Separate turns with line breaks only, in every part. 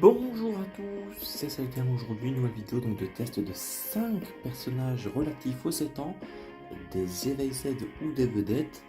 Bonjour à tous, c'est Saïdam aujourd'hui, une nouvelle vidéo donc de test de 5 personnages relatifs aux 7 ans, des Erased ou des vedettes.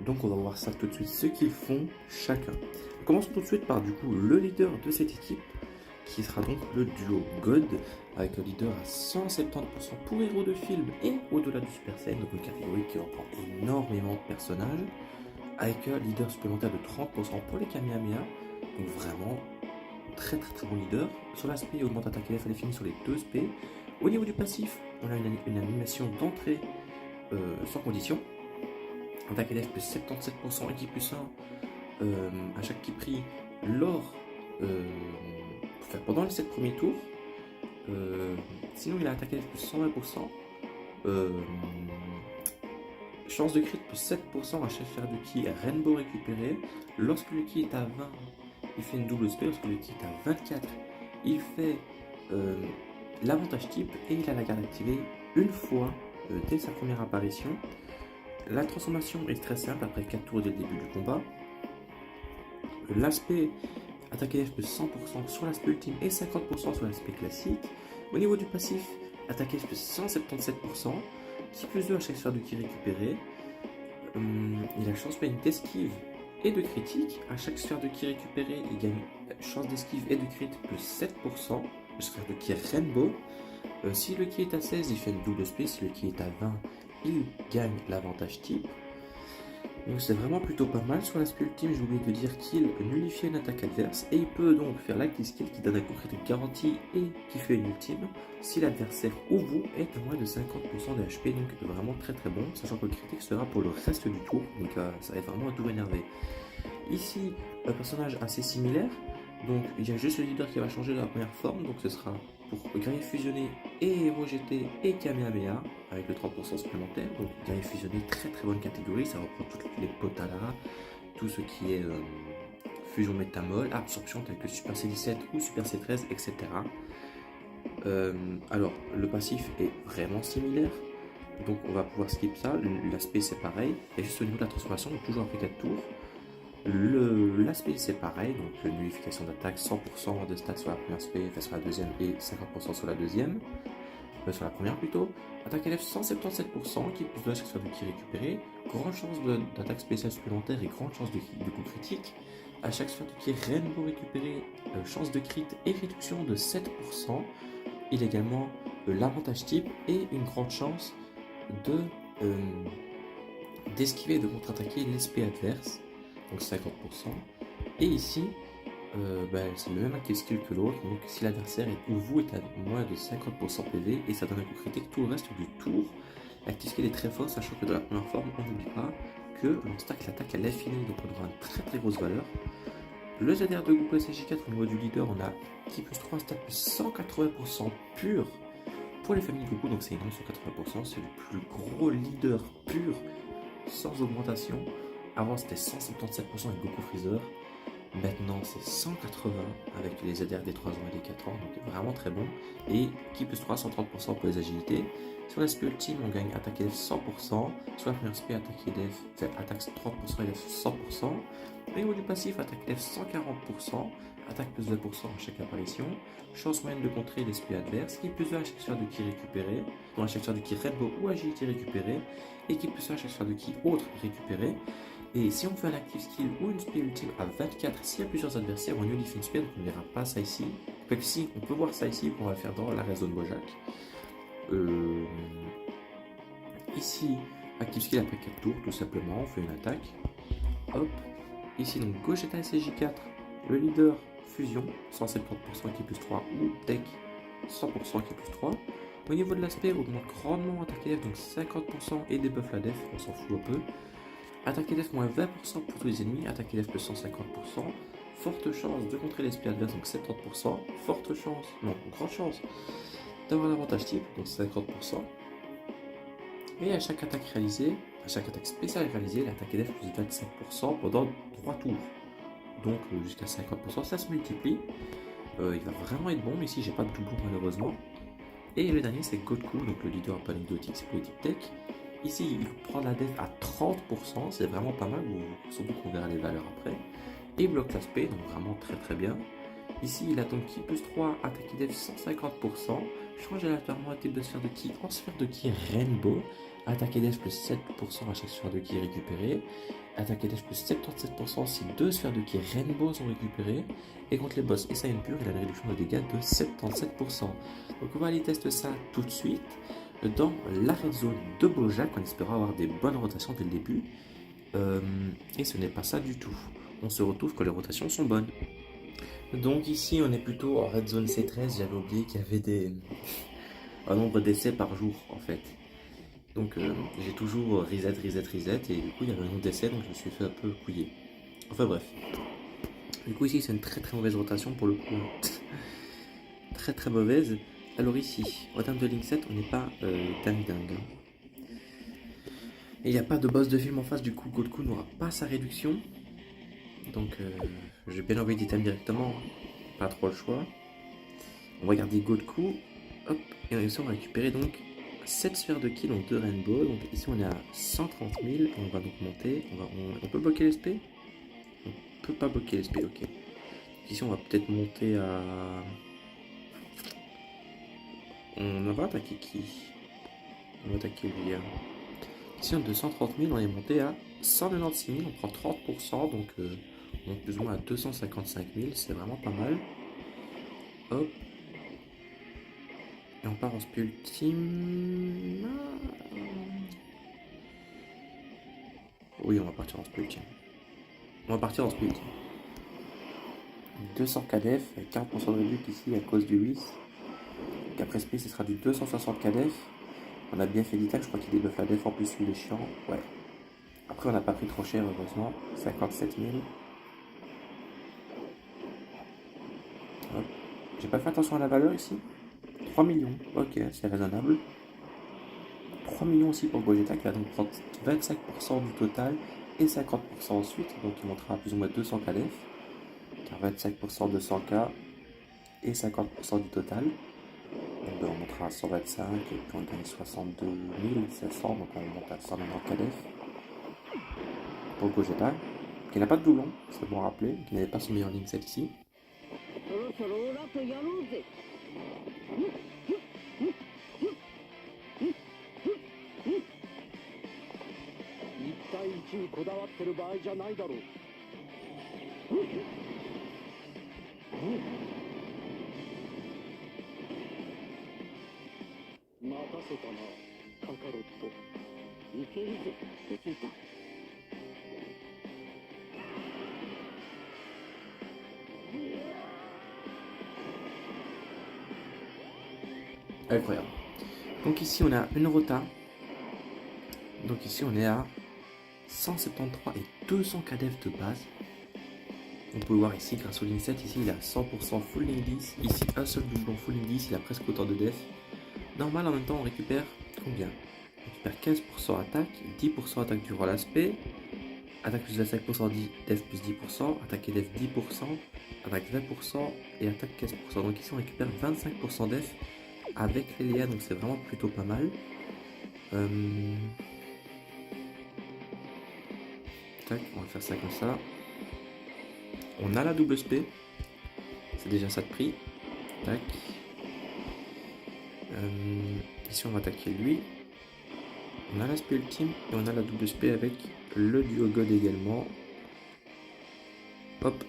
Donc on va voir ça tout de suite, ce qu'ils font chacun. Commençons tout de suite par du coup le leader de cette équipe, qui sera donc le duo God, avec le leader à 170% pour héros de film et au-delà du Super Saiyan, donc une catégorie qui reprend énormément de personnages, avec un leader supplémentaire de 30% pour les Kamehameha, donc vraiment très bon leader. Sur l'aspect, il augmente attaque et elle finit sur les 2 SP. Au niveau du passif, on a une animation d'entrée sans condition. Attaque élève plus 77%, équipe plus 1 à chaque qui prie lors pendant les 7 premiers tours. Sinon, il a attaque élève plus 120%. Chance de crit plus 7% à chaque faire de ki Rainbow récupéré. Lorsque le ki est à 20, il fait une double spé. Lorsque le ki est à 24, il fait l'avantage type et il a la garde activée une fois dès sa première apparition. La transformation est très simple après 4 tours dès le début du combat. L'aspect attaque LF plus 100% sur l'aspect ultime et 50% sur l'aspect classique. Au niveau du passif, attaque LF plus 177%, qui plus 2 à chaque sphère de ki récupérée. Il a chance une d'esquive et de critique. À chaque sphère de ki récupérée, il gagne chance d'esquive et de crit plus 7%. La sphère de ki Rainbow. Si le ki est à 16, il fait une double spé. Si le ki est à 20, il gagne l'avantage type. Donc c'est vraiment plutôt pas mal. Sur l'aspect ultime, j'ai oublié de dire qu'il nullifie une attaque adverse et il peut donc faire l'active skill qui donne un coup critique garanti et qui fait une ultime si l'adversaire ou vous est à moins de 50% de HP, donc vraiment très bon, sachant que le critique sera pour le reste du tour, donc ça va être vraiment à tout énerver. Ici, un personnage assez similaire, donc il y a juste le leader qui va changer de la première forme, donc ce sera pour guerrier fusionné et héros GT et Kamehameha avec le 30% supplémentaire. Donc guerrier fusionné, très bonne catégorie, ça reprend toutes les Potala, tout ce qui est fusion métamol, absorption telle que Super C17 ou Super C13, etc. Alors le passif est vraiment similaire, donc on va pouvoir skip ça. L'aspect c'est pareil, et juste au niveau de la transformation, donc toujours après 4 tours. L'aspect c'est pareil, donc nullification d'attaque, 100% de stats sur la première spé, enfin sur la deuxième et 50% sur la deuxième, sur la première plutôt. Attaque élève 177%, qui est plus de la chaque fois de ki récupéré, grande chance d'attaque spéciale supplémentaire et grande chance de coup critique. À chaque sphère de ki Rainbow récupéré, chance de crit et réduction de 7%. Il a également l'avantage type et une grande chance d'esquiver et de contre-attaquer l'esprit adverse, donc 50%. Et ici, c'est le même active skill que l'autre, donc si l'adversaire ou vous est à moins de 50% PV et ça donne un coup critique tout le reste du tour. L'active skill est très fort, sachant que dans la première forme, on n'oublie pas que l'on stack l'attaque à l'infini, donc on aura une très grosse valeur. Le ZR de Goku SJ4 au niveau du leader, on a qui plus 3 stats plus 180% pur pour les familles Goku, donc c'est énorme, 180%, c'est le plus gros leader pur sans augmentation. Avant c'était 177% avec Goku Freezer, maintenant c'est 180 avec les ZR des 3 ans et des 4 ans, donc vraiment très bon. Et qui plus 3, 130% pour les agilités. Sur l'aspect ultime, on gagne attaque EDF 100%. Sur la première spé, attaque EDF, attaque 30% EDF 100%. Au niveau du passif, attaque EDF 140%. Attaque plus 2% à chaque apparition. Chance moyenne de contrer les spé adverses. Qui plus 2 à chaque sphère de ki récupérée. Dans à chaque sphère de ki Rainbow ou agilité récupérée. Et qui plus 1 à chaque sphère de ki autre récupérée. Et si on fait un active skill ou une spé ultime à 24, s'il y a plusieurs adversaires, on nullifie une spé, donc on ne verra pas ça ici. Donc si, on peut voir ça ici, on va le faire dans la raison de Bojack. Ici, active skill après 4 tours, tout simplement, on fait une attaque. Hop. Ici, donc Gogeta SJ4, le leader, fusion, 170% qui est plus 3, ou tech, 100% qui est plus 3. Au niveau de l'aspect, on augmente grandement attaque def, donc 50% et débuff la def, on s'en fout un peu. Attaque def moins 20% pour tous les ennemis, attaque def plus 150%. Forte chance de contrer l'esprit adverse, donc 70%. Forte chance, non, grande chance d'avoir l'avantage type, donc 50%. Et à chaque attaque réalisée, à chaque attaque spéciale réalisée, l'attaque def plus 25% pendant 3 tours. Donc jusqu'à 50%, ça se multiplie. Il va vraiment être bon, mais ici j'ai pas de doublon malheureusement. Et le dernier c'est Goku, donc le leader un peu anecdotique, c'est pour les types tech. Ici il prend la def à 30%, c'est vraiment pas mal, surtout qu'on verra les valeurs après. Et il bloque l'aspect, donc vraiment très bien. Ici, il a donc ki plus 3, attaque et def 150%. Change aléatoirement un type de sphère de ki en sphère de ki Rainbow. Attaque et def plus 7% à chaque sphère de ki récupérée. Attaque et def plus 77% si 2 sphères de ki Rainbow sont récupérées. Et contre les boss et Saiyan pur, il a une réduction de dégâts de 77%. Donc on va aller tester ça tout de suite dans la red zone de Bojack en espérant avoir des bonnes rotations dès le début. Et ce n'est pas ça du tout. On se retrouve quand les rotations sont bonnes. Donc ici on est plutôt en red zone C13, j'avais oublié qu'il y avait un nombre d'essais par jour en fait. Donc j'ai toujours reset et du coup il y avait un nombre d'essais donc je me suis fait un peu couiller. Enfin bref. Du coup ici c'est une très mauvaise rotation pour le coup. très mauvaise. Alors ici, en termes de link set, on n'est pas dingue. Et il n'y a pas de boss de film en face, du coup Goku n'aura pas sa réduction. Donc je vais bien envoyer des items directement, pas trop le choix. On va garder Goku, hop, et ici on va récupérer donc 7 sphères de ki, donc 2 Rainbow. Donc ici on est à 130 000, on va donc monter, on peut bloquer l'SP. On peut pas bloquer l'SP, ok. Ici on va peut-être monter à... On va attaquer qui? On va attaquer lui. Ici on est de 130 000, on est monté à 196 000, on prend 30%, donc on monte plus ou moins à 255 000, c'est vraiment pas mal. Hop. Et on part en spé ultime. Oui, on va partir en spé ultime. On va partir en spé ultime. 200 KDF, avec 40% de réduction ici à cause du 8. Donc après spé, ce sera du 260 KDF. On a bien fait l'ital, je crois qu'il débuffe la def en plus, il est chiant. Ouais. Après, on n'a pas pris trop cher, heureusement. 57 000. Hop. J'ai pas fait attention à la valeur ici. 3 millions, ok, c'est raisonnable. 3 millions aussi pour Gogeta qui va donc prendre 25% du total et 50% ensuite. Donc il montera à plus ou moins 200 KDF. Car 25% de 100K et 50% du total. Donc ben, on montera à 125 et puis on gagne 62 700. Donc on monte à 190 KDF. Pour Gogeta, qui n'a pas de doublon, c'est bon à rappeler, qui n'avait pas son meilleur link set ici. Incroyable. Donc ici on a une rota. Donc ici on est à 173 et 200 KDF de base. On peut voir ici grâce au link set, ici il a 100% full link 10. Ici un seul doublon full link 10, il a presque autant de def. Normal en même temps on récupère combien? On récupère 15% attaque, 10% attaque durant l'aspect. Attaque plus 25%, def plus 10%, attaque et def 10%, attaque 20% et attaque 15%. Donc ici on récupère 25% def avec les Léa, donc c'est vraiment plutôt pas mal. Tac, on va faire ça comme ça. On a la double spé, c'est déjà ça de prix. Tac. Ici on va attaquer lui. On a l'aspect ultime et on a la double spé avec le duo god également. Hop.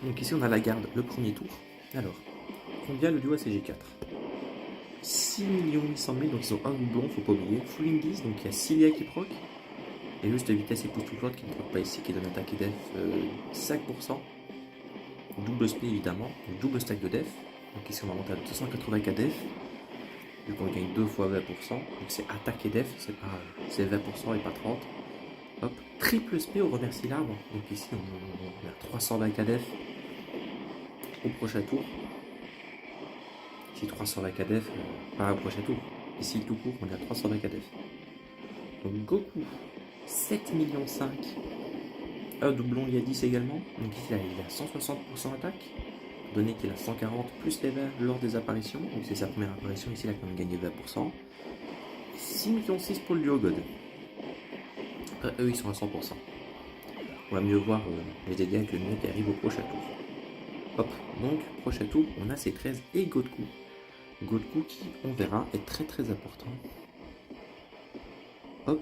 Donc ici on a la garde le premier tour. Alors, combien le duo ACG4? 6 800 000, donc ils ont un doublon, faut pas oublier. Full Indies, donc il y a Cilia qui proc. Et juste vitesse et pouce tout l'autre qui ne proc pas ici, qui donne attaque et def 5%. Double spé évidemment, donc double stack de def. Donc ici on va monter à 280 KDF. Vu qu'on gagne 2 fois 20%. Donc c'est attaque et def, c'est 20% et pas 30. Hop, triple spé, on remercie l'arbre. Donc ici on a 320 KDF au prochain tour. Ici 320 KDF, pas au prochain tour. Ici tout court, on est à 320 KDF. Donc Goku, 7,5 millions. Un doublon il y a 10 également. Donc ici il a 160% attaque. Donné qu'il a 140 plus les 20 lors des apparitions. Donc c'est sa première apparition, ici il a quand même gagné 20%. 6,6 millions pour le duo God. Après eux ils sont à 100%. On va mieux voir les dégâts que le mien qui arrive au prochain tour. Hop, donc prochain tour, on a C13 et Godku. Godku qui, on verra, est très très important. Hop,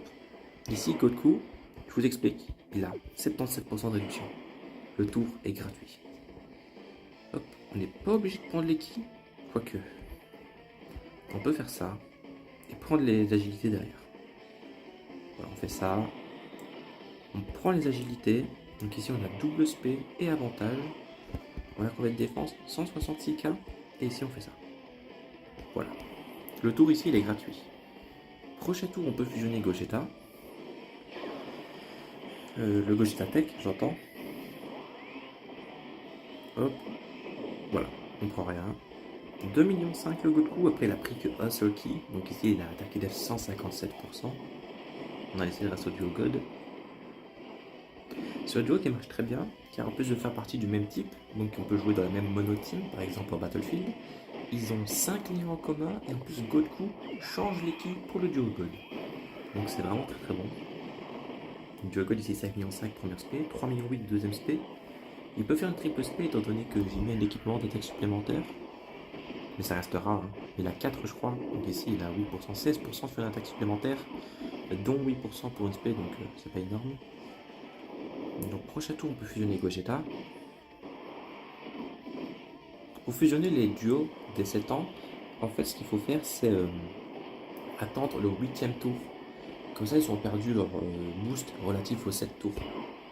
ici Godku, je vous explique, il a 77% de réduction. Le tour est gratuit. Hop, on n'est pas obligé de prendre les ki, quoique. On peut faire ça et prendre les agilités derrière. Voilà, on fait ça. On prend les agilités. Donc ici on a double SP et avantage. On a combien de défense? 166k. Et ici on fait ça. Voilà. Le tour ici il est gratuit. Prochain tour on peut fusionner Gogeta. Le Gogeta Tech j'entends. Hop. Voilà. On prend rien. 2,5 millions le Godku. Après il a pris que un seul ki. Donc ici il a attaqué def 157%. On a laissé le reste au duo God. C'est un duo qui marche très bien, car en plus de faire partie du même type, donc on peut jouer dans la même mono-team, par exemple en Battlefield, ils ont 5 liens en commun, et en plus Godku change les ki pour le duo God. Donc c'est vraiment très très bon. Le duo God ici 5,5 millions première spé, 3,8 millions deuxième spé. Il peut faire une triple spé étant donné que j'ai mis un équipement d'attaque supplémentaire. Mais ça restera, hein. Il a 4 je crois, donc ici il a 8%, 16% sur une attaque supplémentaire, dont 8% pour une spé, donc c'est pas énorme. Donc prochain tour on peut fusionner Gogeta. Pour fusionner les duos des 7 ans, en fait ce qu'il faut faire c'est attendre le 8e tour. Comme ça ils ont perdu leur boost relatif aux 7 tours.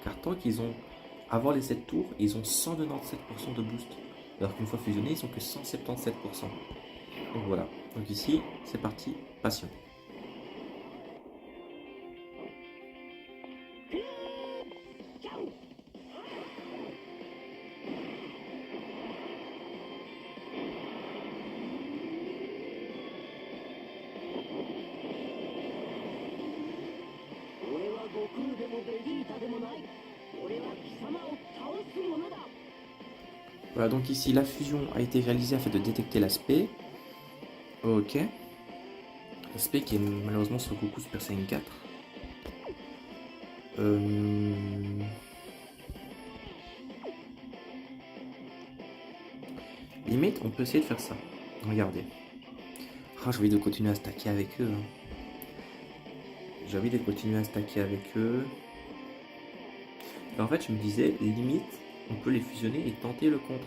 Car tant qu'ils ont, avant les 7 tours, ils ont 197% de boost. Alors qu'une fois fusionnés, ils ont que 177%. Donc voilà, donc ici c'est parti, passion. Voilà, donc ici la fusion a été réalisée afin de détecter l'aspect. Ok. L'aspect qui est malheureusement sur Goku Super Saiyan 4. Limite, on peut essayer de faire ça. Regardez. Oh, j'ai envie de continuer à stacker avec eux. Hein. J'ai envie de continuer à stacker avec eux. Et en fait, je me disais, limite, on peut les fusionner et tenter le contre.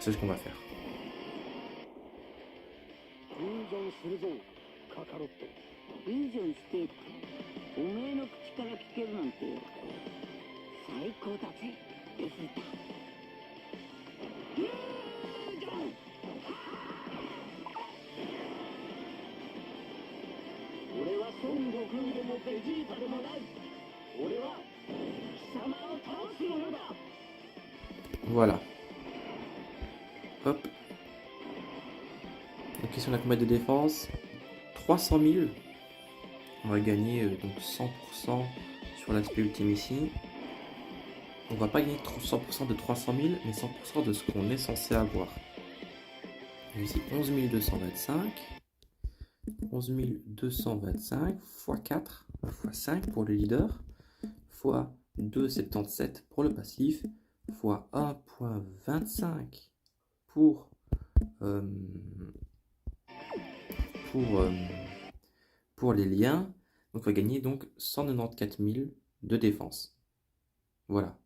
C'est ce qu'on va faire. Voilà. Hop. Donc ici on a combien de défense? 300 000. On va gagner donc 100% sur l'aspect ultime ici. On va pas gagner 100% de 300 000, mais 100% de ce qu'on est censé avoir. Donc ici 11 225. 11 225 x 4 x 5 pour le leader, x 2,77 pour le passif, x 1,25 pour les liens. Donc on va gagner donc 194 000 de défense. Voilà.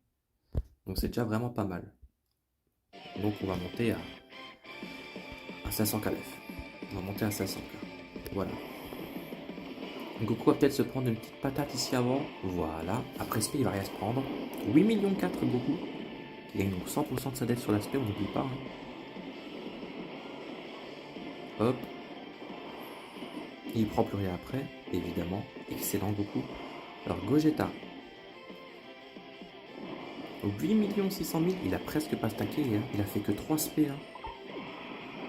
Donc c'est déjà vraiment pas mal. Donc on va monter à 500 KF. On va monter à 500 K. Voilà. Goku va peut-être se prendre une petite patate ici avant. Voilà. Après SP, il va rien se prendre. 8,4 millions Goku. Qui gagne donc 100% de sa dette sur l'aspect, on n'oublie pas. Hein. Hop. Il prend plus rien après, évidemment. Excellent Goku. Alors Gogeta. 8 600 000. Il a presque pas stacké. Hein. Il a fait que 3 SP. Hein.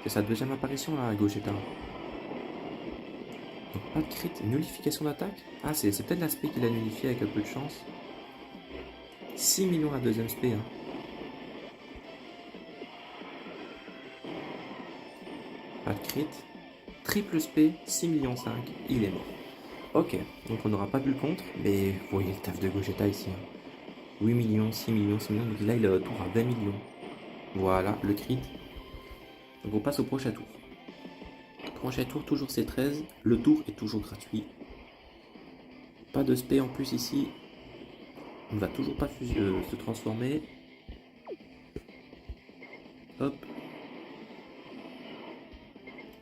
C'est sa deuxième apparition là, Gogeta. Donc pas de crit, nullification d'attaque. Ah, c'est peut-être l'aspect qu'il a nullifié avec un peu de chance. 6 millions la deuxième spé. Hein. Pas de crit. Triple spé, 6 millions 5. Il est mort. Ok, donc on n'aura pas pu le contre, mais vous voyez le taf de Gogeta ici. Hein. 8 millions, 6 millions, 6 millions. Donc là, il est retour à 20 millions. Voilà, le crit. Donc on passe au prochain tour. Prochain tour, toujours C13. Le tour est toujours gratuit. Pas de spé en plus ici. On ne va toujours pas se transformer. Hop.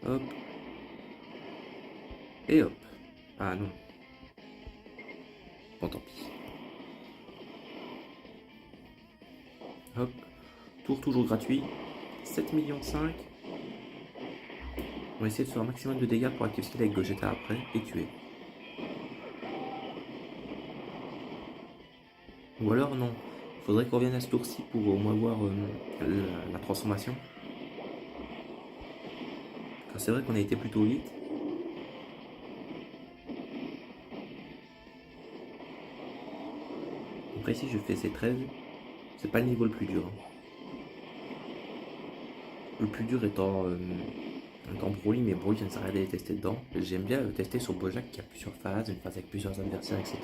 Hop. Et hop. Ah non. Bon, tant pis. Hop. Tour toujours gratuit. 7 millions 5. On va essayer de faire un maximum de dégâts pour activer skill avec Gogeta après et tuer. Ou alors non. Faudrait qu'on revienne à ce tour-ci pour au moins voir la transformation. Car c'est vrai qu'on a été plutôt vite. Après ici je fais C13. C'est pas le niveau le plus dur. Le plus dur étant Broly, mais Broly je ne sais rien d'aller tester dedans. J'aime bien tester sur Bojack qui a plusieurs phases, une phase avec plusieurs adversaires, etc.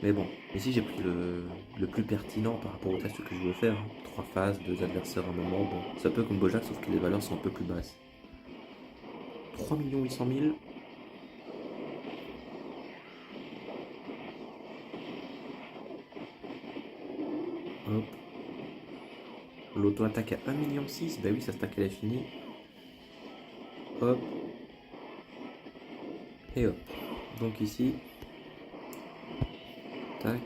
Mais bon, ici j'ai pris le plus pertinent par rapport au test que je veux faire. 3 phases, 2 adversaires à un moment. Bon, c'est un peu comme Bojack, sauf que les valeurs sont un peu plus basses. 3 800 000. Hop. L'auto-attaque à 1,6 million. Bah oui, sa stack elle est finie. Hop. Et hop. Donc ici. Tac.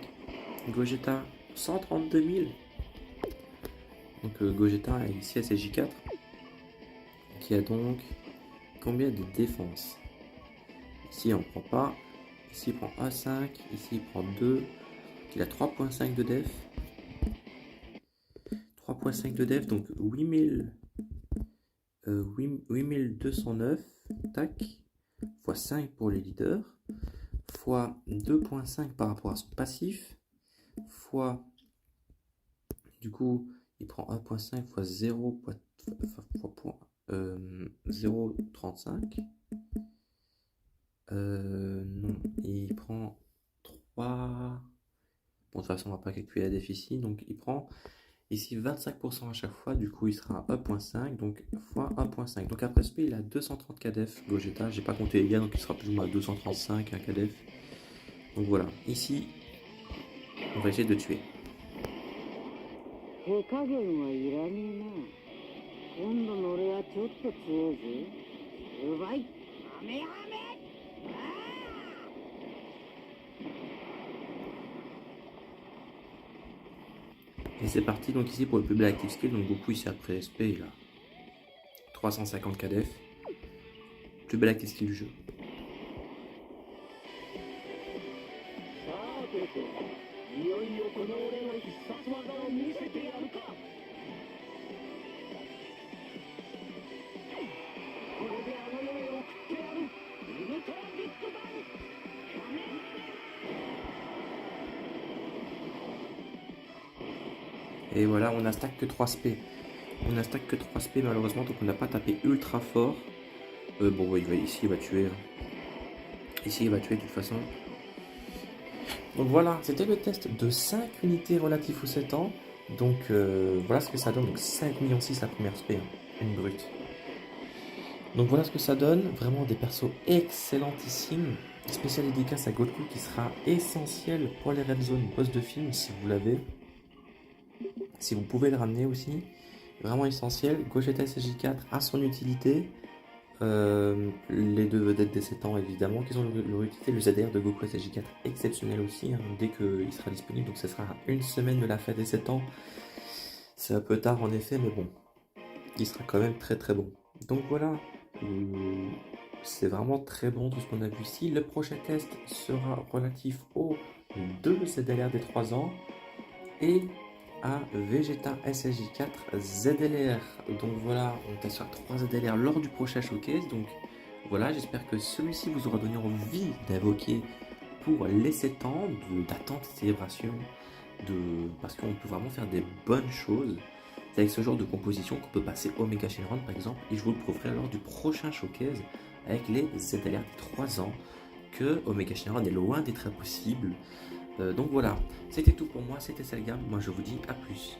Gogeta, 132 000. Donc Gogeta est ici à SSJ4. Qui a donc combien de défense? Ici on prend pas. Ici il prend 1,5. Ici il prend 2. Il a 3,5 de def. 3,5 de def, donc 8209. Tac. Fois 5 pour les leaders. Fois 2,5 par rapport à son passif. Fois. Du coup, il prend 1,5 fois 0. 0,35. Non, il prend 3. Bon, de toute façon, on va pas calculer la déficit. Donc, il prend ici 25% à chaque fois. Du coup, il sera à 1,5. Donc, fois 1,5. Donc, après ce il a 230 KDF. Gogeta, j'ai pas compté les gars. Donc, il sera plus ou moins à 235 un KDF. Donc, voilà. Ici, on va essayer de tuer. Et c'est parti donc ici pour le plus bel active skill. Donc Goku ici après SP il a 350 KDF. Plus bel active skill du jeu. Et voilà, on a stack que 3 SP. On a stack que 3 SP malheureusement, donc on n'a pas tapé ultra fort. Bon, ouais, ici il va tuer. Ici il va tuer de toute façon. Donc voilà, c'était le test de 5 unités relatives aux 7 ans. Donc voilà ce que ça donne. Donc 5,6 millions la première SP, hein, une brute. Donc voilà ce que ça donne. Vraiment des persos excellentissimes. Spécial dédicace à Goku qui sera essentiel pour les Red Zone boss de film si vous l'avez. Si vous pouvez le ramener aussi. Vraiment essentiel. Gogeta SSJ4 a son utilité. Les deux vedettes des 7 ans évidemment qui ont leur utilité. Le ZDR de Goku SSJ4 exceptionnel aussi hein, dès qu'il sera disponible. Donc ça sera une semaine de la fête des 7 ans. C'est un peu tard en effet mais bon. Il sera quand même très très bon. Donc voilà. C'est vraiment très bon tout ce qu'on a vu ici. Le prochain test sera relatif aux 2 ZLR des 3 ans et à Vegeta SSJ4 ZLR. Donc voilà, on testera 3 ZLR lors du prochain showcase. Donc voilà, j'espère que celui-ci vous aura donné envie d'invoquer pour les 7 ans, d'attente et célébration, parce qu'on peut vraiment faire des bonnes choses. C'est avec ce genre de composition qu'on peut passer Omega Shenron par exemple, et je vous le prouverai lors du prochain showcase avec les ZLR des 3 ans que Omega Shenron est loin d'être impossible. Donc voilà, c'était tout pour moi, c'était Selgam. Moi je vous dis à plus.